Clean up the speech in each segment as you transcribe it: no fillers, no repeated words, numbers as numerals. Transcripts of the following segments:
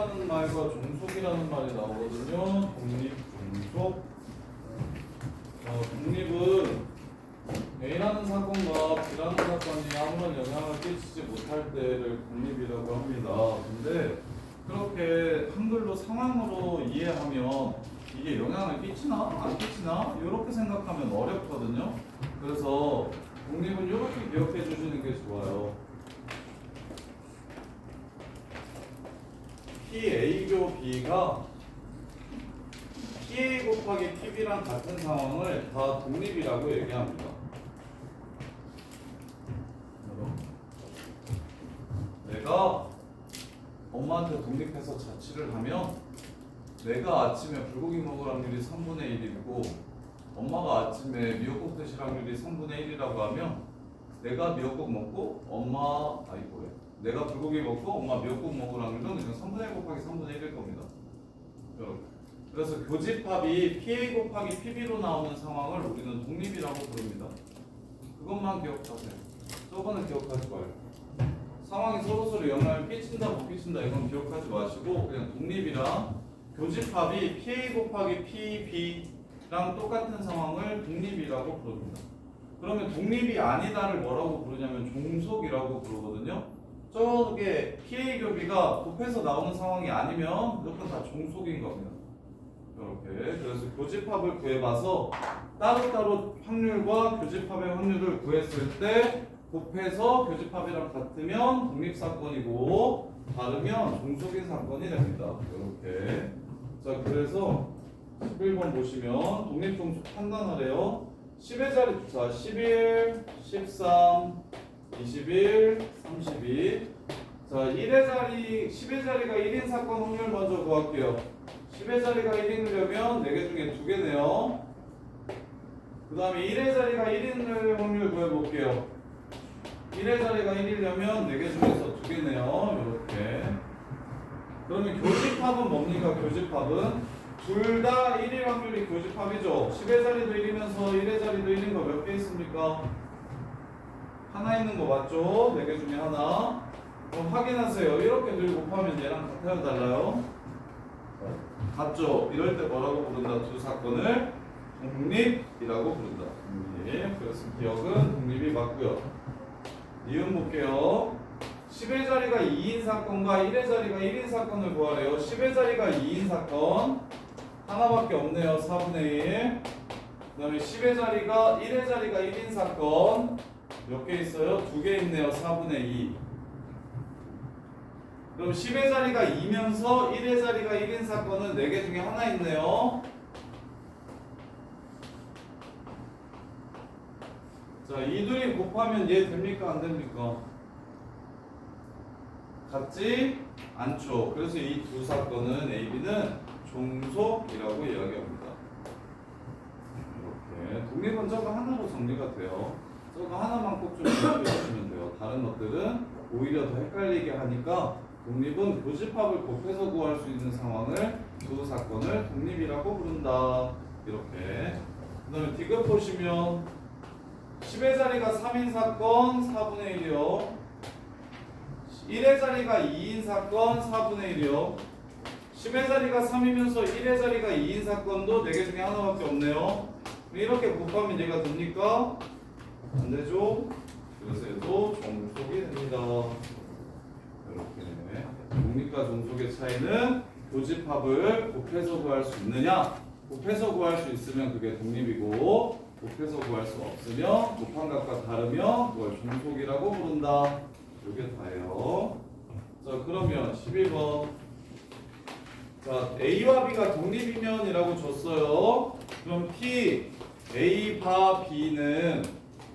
독립이라는 말과 종속이라는 말이 나오거든요. 독립, 종속. 독립은 A라는 사건과 B라는 사건이 아무런 영향을 끼치지 못할 때를 독립이라고 합니다. 근데 그렇게 한글로 상황으로 이해하면 이게 영향을 끼치나? 안 끼치나? 이렇게 생각하면 어렵거든요. 그래서 독립은 이렇게 기억해 주시는 게 좋아요. PA교 B가 PA 곱하기 PB랑 같은 상황을 다 독립이라고 얘기합니다. 내가 엄마한테 독립해서 자취를 하면 내가 아침에 불고기 먹을 확률이 3분의 1이고 엄마가 아침에 미역국 드실 확률이 3분의 1이라고 하면 내가 미역국 먹고 내가 불고기 먹고 엄마 미역국 먹을 확률은 그냥 3분의 1 곱하기 3분의 1일 겁니다. 여러분. 그래서 교집합이 PA 곱하기 PB로 나오는 상황을 우리는 독립이라고 부릅니다. 그것만 기억하세요. 저거는 기억하지 말고. 상황이 서로서로 영향을 끼친다 못 끼친다 이건 기억하지 마시고 그냥 독립이랑 교집합이 PA 곱하기 PB랑 똑같은 상황을 독립이라고 부릅니다. 그러면 독립이 아니다를 뭐라고 부르냐면 종속이라고 부르거든요. 저게 PA 교비가 곱해서 나오는 상황이 아니면 무조건 다 종속인 겁니다. 이렇게. 그래서 교집합을 구해봐서 따로따로 확률과 교집합의 확률을 구했을 때 곱해서 교집합이랑 같으면 독립사건이고 다르면 종속인 사건이 됩니다. 이렇게. 자, 그래서 11번 보시면 독립종속 판단하래요. 10의 자리, 자, 11, 13, 21, 32. 자, 1의 자리, 10의 자리가 1인 사건 확률 먼저 구할게요. 10의 자리가 1인이려면 4개 중에 2개네요. 그 다음에 1의 자리가 1인 확률 구해볼게요. 1의 자리가 1이려면 4개 중에서 2개네요. 이렇게. 그러면 교집합은 뭡니까? 교집합은 둘 다 1일 확률이 교집합이죠. 10의 자리도 1이면서 1의 자리도 1인 거 몇 개 있습니까? 하나 있는 거 맞죠? 4개 중에 하나. 그럼 확인하세요. 이렇게 늘 곱하면 얘랑 같아요, 달라요? 같죠? 이럴 때 뭐라고 부른다? 두 사건을 독립이라고 부른다. 독립. 그래서 기억은 독립이 맞고요. 이음 볼게요. 10의 자리가 2인 사건과 1의 자리가 1인 사건을 구하래요. 10의 자리가 2인 사건 하나밖에 없네요. 4분의 1. 그 다음에 10의 자리가 1의 자리가 1인 사건 몇 개 있어요? 2개 있네요. 4분의 2. 그럼 10의 자리가 2면서 1의 자리가 1인 사건은 4개 중에 하나 있네요. 자, 이 둘이 곱하면 얘 됩니까? 안 됩니까? 같지 않죠. 그래서 이 두 사건은 A, B는 종속이라고 이야기합니다. 이렇게 독립은 저거 하나로 정리가 돼요. 저거 하나만 꼭 좀 기억해주시면 돼요. 다른 것들은 오히려 더 헷갈리게 하니까 독립은 교집합을 곱해서 구할 수 있는 상황을 두 사건을 독립이라고 부른다. 이렇게. 그 다음에 디귿 보시면 10의 자리가 3인 사건 4분의 1이요. 1의 자리가 2인 사건 4분의 1이요. 10의 자리가 3이면서 1의 자리가 2인 사건도 4개 중에 하나밖에 없네요. 이렇게 곱하면 얘가 됩니까? 안 되죠? 그래서 얘도 종속이 됩니다. 이렇게. 독립과 종속의 차이는 교집합을 곱해서 구할 수 있느냐? 곱해서 구할 수 있으면 그게 독립이고 곱해서 구할 수 없으면 곱한 값과 다르면 그걸 종속이라고 부른다. 이게 다예요. 자, 그러면 12번. 자, A와 B가 독립이면이라고 줬어요. 그럼 P, A 바 B는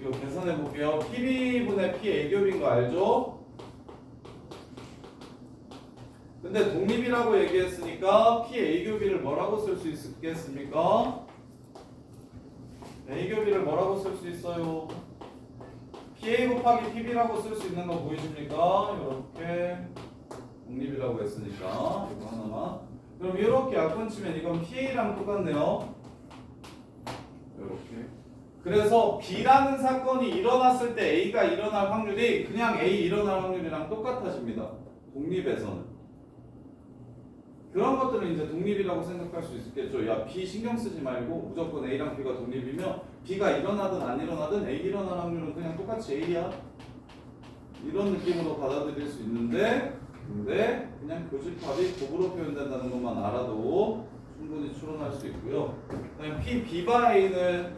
이거 계산해 볼게요. PB분의 PA 겹인 거 알죠? 근데 독립이라고 얘기했으니까 PA 겹이를 뭐라고 쓸 수 있겠습니까? A 겹이를 뭐라고 쓸 수 있어요? PA 곱하기 PB라고 쓸 수 있는 거 보이십니까? 이렇게 독립이라고 했으니까 이거 하나만. 그럼 이렇게 약분 치면 이건 PA랑 똑같네요. 이렇게. 그래서 B라는 사건이 일어났을 때 A가 일어날 확률이 그냥 A 일어날 확률이랑 똑같아집니다. 독립에서는. 그런 것들은 이제 독립이라고 생각할 수 있겠죠. 야, B 신경 쓰지 말고 무조건 A랑 B가 독립이면 B가 일어나든 안 일어나든 A 일어날 확률은 그냥 똑같이 A야. 이런 느낌으로 받아들일 수 있는데, 근데 그냥 교집합이 곱으로 표현된다는 것만 알아도 충분히 추론할 수 있고요. 그다음에 P, B바 A는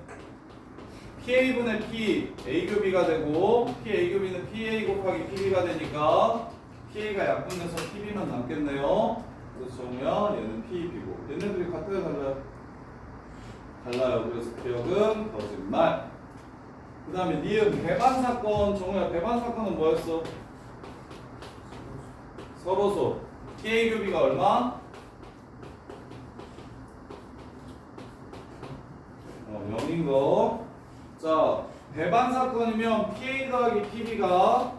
PA분의 P, A 교비가 되고 PA 교비는 PA 곱하기 PB가 되니까 PA가 약분돼서 PB만 남겠네요. 그래서 정우야 얘는 PB고 얘네들이 같아요 달라요? 달라요. 그래서 기억은 거짓말. 그 다음에 니은 배반 사건. 정우야 배반 사건은 뭐였어? 서로소 PA 교비가 얼마? 0인 거. 자, 배반 사건이면 PA 더하기 PB가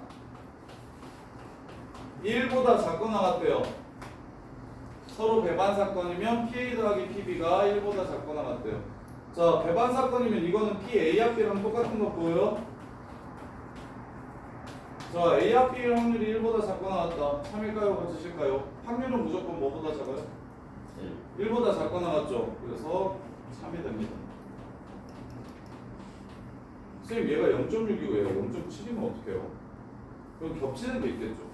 1보다 작고 나갔대요. 서로 배반 사건이면 PA 더하기 PB가 1보다 작고 나갔대요. 자, 배반 사건이면 이거는 PA 합비랑 똑같은 거 보여요? 자, A 합비 확률이 1보다 작고 나갔다. 3일까요? 거짓일까요? 확률은 무조건 뭐보다 작아요? 1보다 작고 나갔죠. 그래서 3이 됩니다. 선생님 얘가 0.6이고 얘가 0.7이면 어떡해요? 그럼 겹치는 게 있겠죠.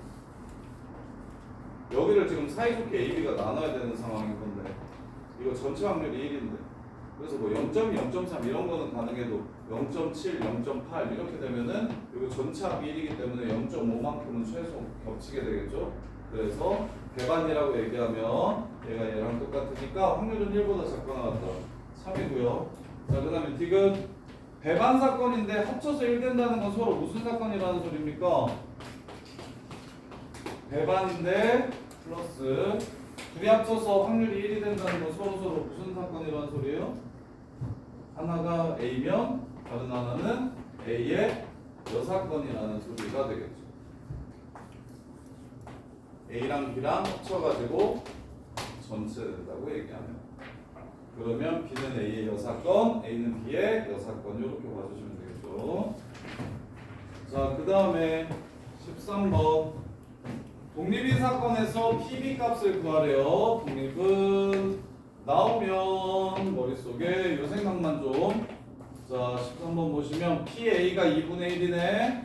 여기를 지금 사이좋게 A, B가 나눠야 되는 상황인 건데 이거 전체 확률이 1인데 그래서 뭐 0.2, 0.3 이런 거는 가능해도 0.7, 0.8 이렇게 되면은 이거 전체 합이 1이기 때문에 0.5만큼은 최소 겹치게 되겠죠. 그래서 배반이라고 얘기하면 얘가 얘랑 똑같으니까 확률은 1보다 작고 나왔다. 3이고요. 자, 그 다음에 디귿 배반 사건인데 합쳐서 1 된다는 건 서로 무슨 사건이라는 소리입니까? 배반인데 플러스 둘이 합쳐서 확률이 1이 된다는 건 서로 무슨 사건이라는 소리예요? 하나가 A면 다른 하나는 A의 여사건이라는 소리가 되겠죠. A랑 B랑 합쳐가지고 전체 된다고 얘기하면 그러면 B는 A의 여사건, A는 B의 여사건 이렇게 봐주시면 되겠죠. 자, 그 다음에 13번 독립인 사건에서 PB 값을 구하래요. 독립은 나오면 머릿속에 요 생각만 좀. 자, 13번 보시면 PA가 2분의 1이네.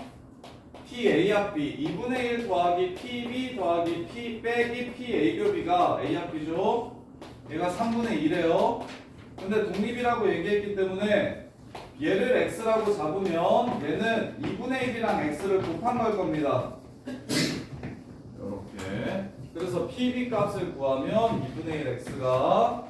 PA 합비 2분의 1 더하기 PB 더하기 P 빼기 PA 교비가 A 합비죠. 얘가 3분의 1이에요. 근데 독립이라고 얘기했기 때문에 얘를 x라고 잡으면 얘는 2분의 1이랑 x를 곱한 걸 겁니다. 이렇게. 그래서 PB 값을 구하면 2분의 1 x가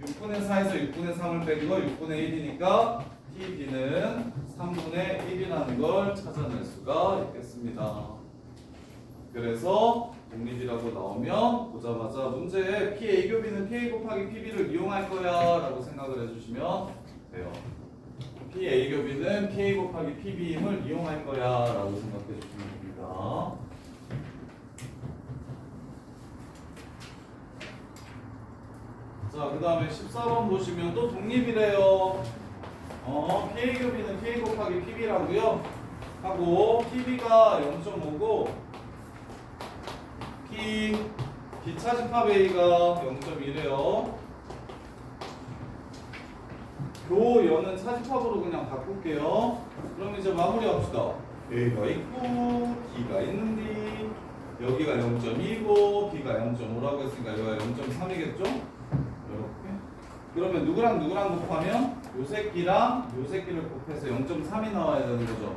6분의 4에서 6분의 3을 빼기 거 6분의 1이니까 PB는 3분의 1이라는 걸 찾아낼 수가 있겠습니다. 그래서 독립이라고 나오면 보자마자 문제에 PA 교비는 PA 곱하기 PB를 이용할 거야 라고 생각을 해주시면 돼요. PA 교비는 PA 곱하기 PB임을 이용할 거야 라고 생각해 주시면 됩니다. 자, 그 다음에 14번 보시면 또 독립이래요. PA 교비는 PA 곱하기 PB라고요 하고 PB가 0.5고 기차집합 A가 0.1이에요. 교연은 차집합으로 그냥 바꿀게요. 그럼 이제 마무리합시다. A가 있고 B가 있는데 여기가 0.2고 B가 0.5라고 했으니까 여기가 0.3이겠죠? 이렇게. 그러면 누구랑 누구랑 곱하면 요 새끼랑 요 새끼를 곱해서 0.3이 나와야 되는 거죠.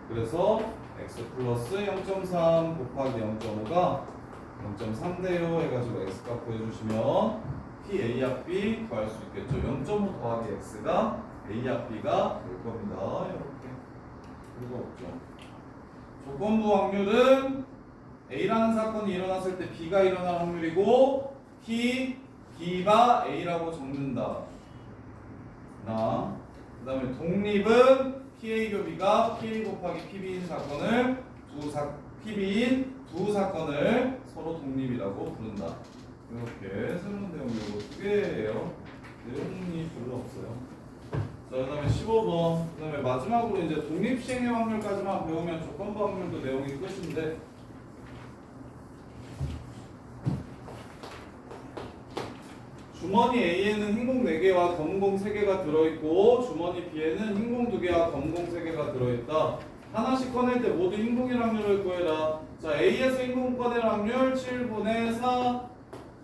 그래서 x 플러스 0.3 곱하기 0.5가 0.3대요 해가지고 x값 구해주시면 PA 합비 구할 수 있겠죠. 0.5 더하기 x가 A 합비가 될 겁니다. 이렇게. 그리고 없죠. 조건부 확률은 A라는 사건이 일어났을 때 B가 일어날 확률이고 B가 A라고 적는다. 그 다음에 독립은 PA 교비가 PA 곱하기 PB인 사건을 PB인 두 사건을 서로 독립이라고 부른다. 이렇게 새로운 내용 이거 두 개예요. 내용이 별로 없어요. 자, 그다음에 15번. 그다음에 마지막으로 이제 독립 시행의 확률까지만 배우면 조건부 확률도 내용이 끝인데. 주머니 A에는 흰공 4개와 검은공 3개가 들어있고 주머니 B에는 흰공 2개와 검은공 3개가 들어있다. 하나씩 꺼낼 때 모두 흰공일 확률을 구해라. 자, A에서 흰공 꺼낼 확률 7분의 4,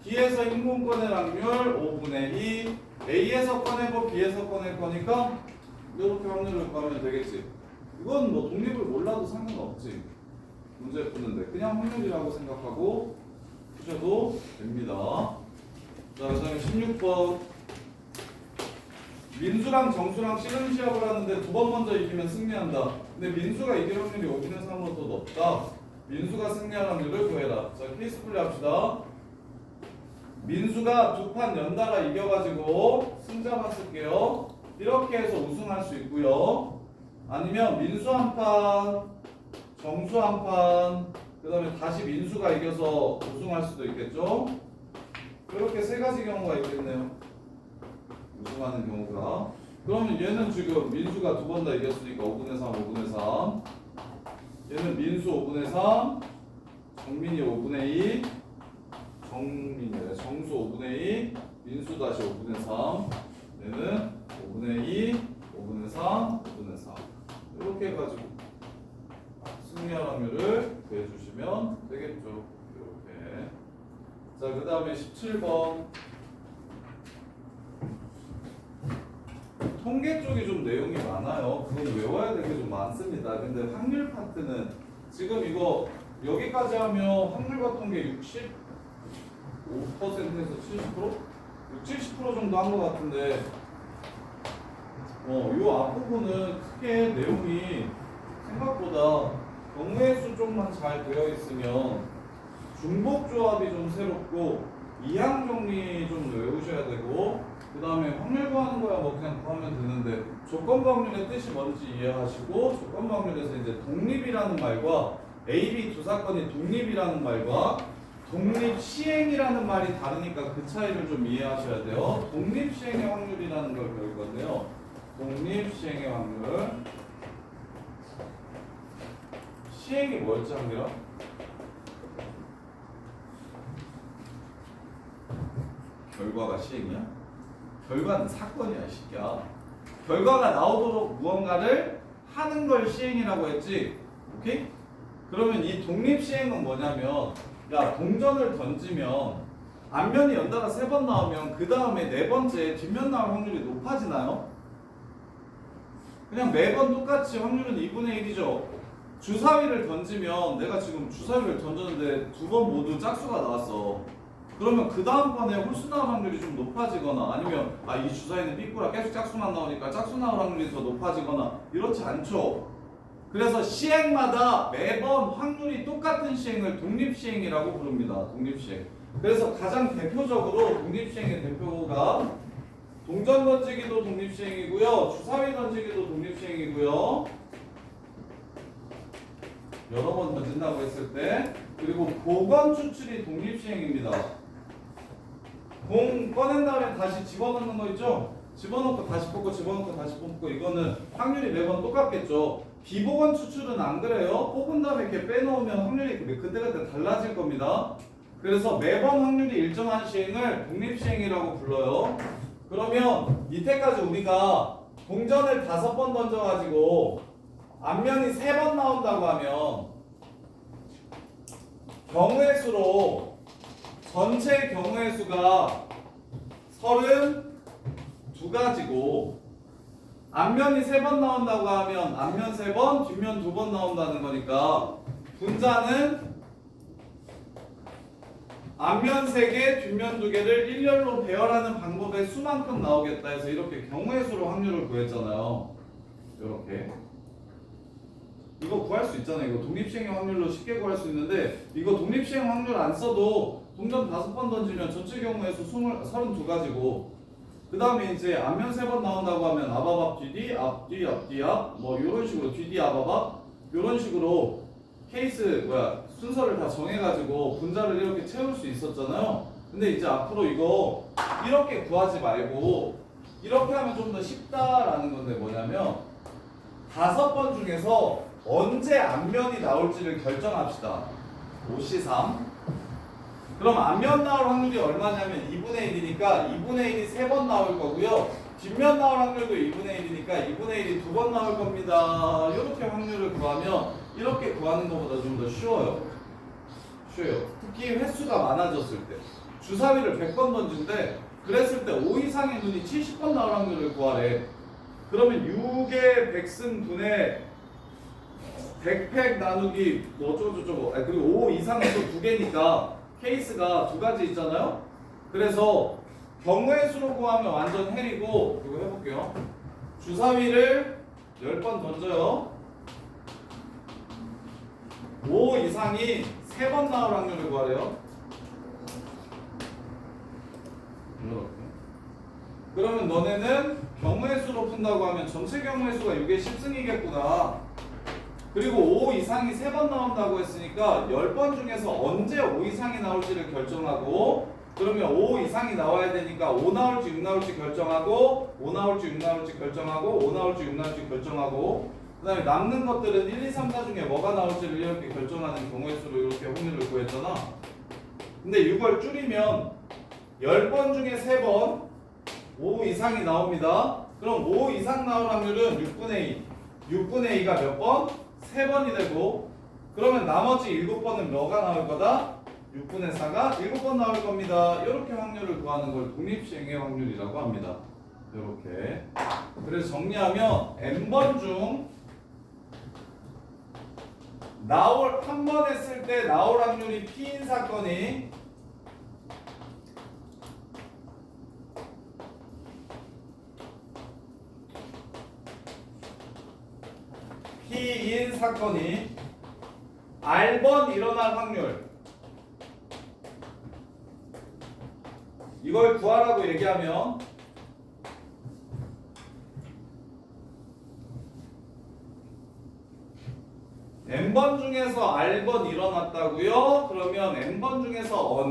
B에서 흰공 꺼낼 확률 5분의 2, A에서 꺼내고 B에서 꺼낼 거니까 이렇게 확률을 구하면 되겠지. 이건 뭐 독립을 몰라도 상관없지. 문제 푸는데 그냥 확률이라고 생각하고 푸셔도 됩니다. 자, 그 다음에 16번. 민수랑 정수랑 씨름 시합을 하는데 2번 먼저 이기면 승리한다. 근데 민수가 이길 확률이 5분의 3으로 더 높다. 민수가 승리할 확률을 구해라. 자, 케이스 풀이합시다. 민수가 2판 연달아 이겨가지고 승자만 쓸게요. 이렇게 해서 우승할 수 있고요. 아니면 민수 한 판, 정수 한 판, 그 다음에 다시 민수가 이겨서 우승할 수도 있겠죠. 이렇게 3가지 경우가 있겠네요. 우승하는 경우가. 그러면 얘는 지금 민수가 2번 다 이겼으니까 5분의 3, 5분의 3. 얘는 민수 5분의 3, 정민이 5분의 2, 정수 5분의 2, 민수 다시 5분의 3. 얘는 5분의 2, 5분의 3, 5분의 3. 이렇게 해가지고 승리할 확률을 구해주시면 되겠죠. 이렇게. 자, 그 다음에 17번. 통계 쪽이 좀 내용이 많아요. 그건 외워야 될 게 좀 많습니다. 근데 확률 파트는 지금 이거 여기까지 하면 확률과 통계 65%에서 70%? 70% 정도 한 것 같은데 요 앞부분은 크게 내용이 생각보다 경우의 수 쪽만 잘 되어 있으면 중복 조합이 좀 새롭고 이항 정리 좀 외우셔야 되고 그 다음에 확률 구하는 거야 뭐 그냥 구하면 되는데 조건부 확률의 뜻이 뭔지 이해하시고 조건부 확률에서 이제 독립이라는 말과 A, B 두 사건이 독립이라는 말과 독립 시행이라는 말이 다르니까 그 차이를 좀 이해하셔야 돼요. 독립 시행의 확률이라는 걸 배울 건데요. 독립 시행의 확률. 시행이 뭐였지, 한결아? 결과가 시행이야? 결과는 사건이야, 이 새끼야. 결과가 나오도록 무언가를 하는 걸 시행이라고 했지. 오케이? 그러면 이 독립 시행은 뭐냐면 야, 동전을 던지면 앞면이 연달아 3번 나오면 그 다음에 4번째 뒷면 나올 확률이 높아지나요? 그냥 매번 똑같이 확률은 2분의 1이죠. 주사위를 던지면 내가 지금 주사위를 던졌는데 2번 모두 짝수가 나왔어. 그러면 그 다음번에 홀수 나올 확률이 좀 높아지거나 아니면 이 주사위는 삐꾸라 계속 짝수만 나오니까 짝수 나올 확률이 더 높아지거나 이렇지 않죠. 그래서 시행마다 매번 확률이 똑같은 시행을 독립시행이라고 부릅니다. 독립시행. 그래서 가장 대표적으로 독립시행의 대표가 동전 던지기도 독립시행이고요. 주사위 던지기도 독립시행이고요. 여러 번 던진다고 했을 때 그리고 보건 추출이 독립시행입니다. 공 꺼낸 다음에 다시 집어넣는 거 있죠? 집어넣고 다시 뽑고 집어넣고 다시 뽑고 이거는 확률이 매번 똑같겠죠. 비보건 추출은 안 그래요. 뽑은 다음에 이렇게 빼놓으면 확률이 그때그때 달라질 겁니다. 그래서 매번 확률이 일정한 시행을 독립시행이라고 불러요. 그러면 이때까지 우리가 동전을 5번 던져가지고 앞면이 3번 나온다고 하면 경우의 수로 전체 경우의 수가 32가지고 앞면이 3번 나온다고 하면 앞면 3번, 뒷면 2번 나온다는 거니까 분자는 앞면 3개, 뒷면 2개를 일렬로 배열하는 방법의 수만큼 나오겠다 해서 이렇게 경우의 수로 확률을 구했잖아요. 이렇게 이거 구할 수 있잖아요. 이거 독립시행의 확률로 쉽게 구할 수 있는데 이거 독립시행 확률 안 써도 동전 5번 던지면 전체 경우의 수 32가지고 그 다음에 이제 앞면 3번 나온다고 하면 앞 뒤뒤 앞뒤 앞뒤 앞 뭐 이런 식으로 뒤뒤 앞 이런 식으로 케이스 순서를 다 정해가지고 분자를 이렇게 채울 수 있었잖아요. 근데 이제 앞으로 이거 이렇게 구하지 말고 이렇게 하면 좀 더 쉽다라는 건데 뭐냐면 5번 중에서 언제 앞면이 나올지를 결정합시다. 5C3. 그럼 앞면 나올 확률이 얼마냐면 2분의 1이니까 2분의 1이 3번 나올 거고요. 뒷면 나올 확률도 2분의 1이니까 2분의 1이 2번 나올 겁니다. 이렇게 확률을 구하면 이렇게 구하는 것보다 좀 더 쉬워요. 특히 횟수가 많아졌을 때. 주사위를 100번 던진대. 그랬을 때 5 이상의 눈이 70번 나올 확률을 구하래. 그러면 6의 100승 분의 100팩 나누기 뭐 어쩌고저쩌고. 그리고 5 이상은 또 2개니까 케이스가 2가지 있잖아요. 그래서 경우의 수로 구하면 완전 헬이고, 이거 해볼게요. 주사위를 10번 던져요. 5 이상이 3번 나올 확률을 구하래요. 이렇게. 그러면 너네는 경우의 수로 푼다고 하면 전체 경우의 수가 6의 10승이겠구나. 그리고 5 이상이 3번 나온다고 했으니까 10번 중에서 언제 5 이상이 나올지를 결정하고, 그러면 5 이상이 나와야 되니까 5 나올지 6 나올지 결정하고, 5 나올지 6 나올지 결정하고, 5 나올지 6 나올지 결정하고, 그 다음에 남는 것들은 1, 2, 3, 4 중에 뭐가 나올지를 이렇게 결정하는 경우의 수로 이렇게 확률을 구했잖아. 근데 이걸 줄이면 10번 중에 3번 5 이상이 나옵니다. 그럼 5 이상 나올 확률은 6분의 2. 6분의 2가 몇 번? 3번이 되고, 그러면 나머지 7번은 뭐가 나올 거다? 6분의 4가 7번 나올 겁니다. 이렇게 확률을 구하는 걸 독립시행의 확률이라고 합니다. 이렇게. 그래서 정리하면 n번 중 한 번 했을 때 나올 확률이 p인 사건이 p인 사건이 r번 일어날 확률, 이걸 구하라고 얘기하면 n번 중에서 r번 일어났다고요? 그러면 n번 중에서